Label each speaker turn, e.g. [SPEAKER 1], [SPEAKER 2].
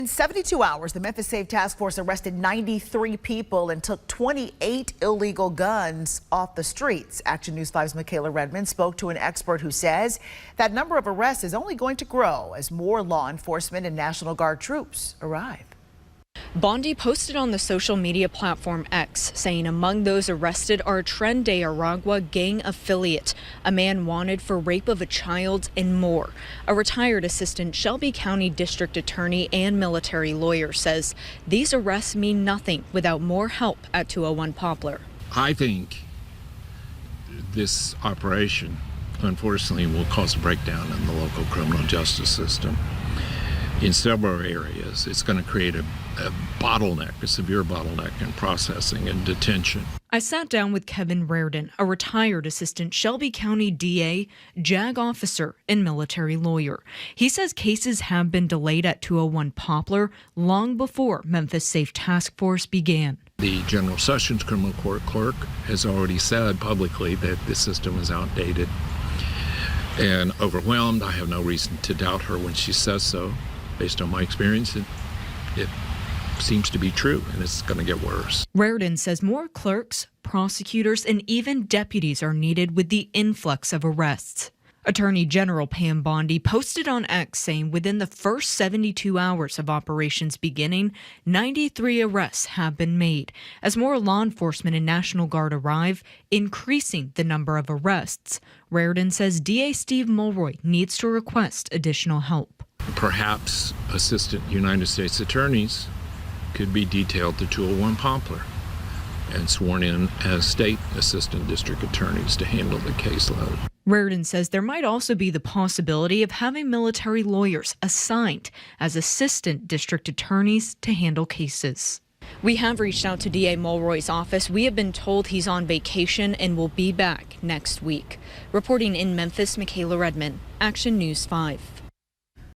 [SPEAKER 1] In 72 hours, the Memphis Safe Task Force arrested 93 people and took 28 illegal guns off the streets. Action News 5's Michaela Redmond spoke to an expert who says that number of arrests is only going to grow as more law enforcement and National Guard troops arrive.
[SPEAKER 2] Bondi posted on the social media platform X, saying among those arrested are a Tren de Aragua gang affiliate, a man wanted for rape of a child, and more. A retired assistant Shelby County District Attorney and military lawyer says these arrests mean nothing without more help at 201 Poplar.
[SPEAKER 3] I think this operation, unfortunately, will cause a breakdown in the local criminal justice system. In several areas, it's going to create a bottleneck, a severe bottleneck in processing and detention.
[SPEAKER 2] I sat down with Kevin Reardon, a retired assistant Shelby County DA, JAG officer, and military lawyer. He says cases have been delayed at 201 Poplar long before Memphis Safe Task Force began.
[SPEAKER 3] The General Sessions Criminal Court clerk has already said publicly that the system is outdated and overwhelmed. I have no reason to doubt her when she says so. Based on my experience, it seems to be true, and it's going to get worse.
[SPEAKER 2] Reardon says more clerks, prosecutors, and even deputies are needed with the influx of arrests. Attorney General Pam Bondi posted on X saying within the first 72 hours of operations beginning, 93 arrests have been made. As more law enforcement and National Guard arrive, increasing the number of arrests. Reardon says DA Steve Mulroy needs to request additional help.
[SPEAKER 3] Perhaps assistant United States attorneys could be detailed to 201 Poplar and sworn in as state assistant district attorneys to handle the caseload.
[SPEAKER 2] Reardon says there might also be the possibility of having military lawyers assigned as assistant district attorneys to handle cases. We have reached out to DA Mulroy's office. We have been told he's on vacation and will be back next week. Reporting in Memphis, Michaela Redmond, Action News 5.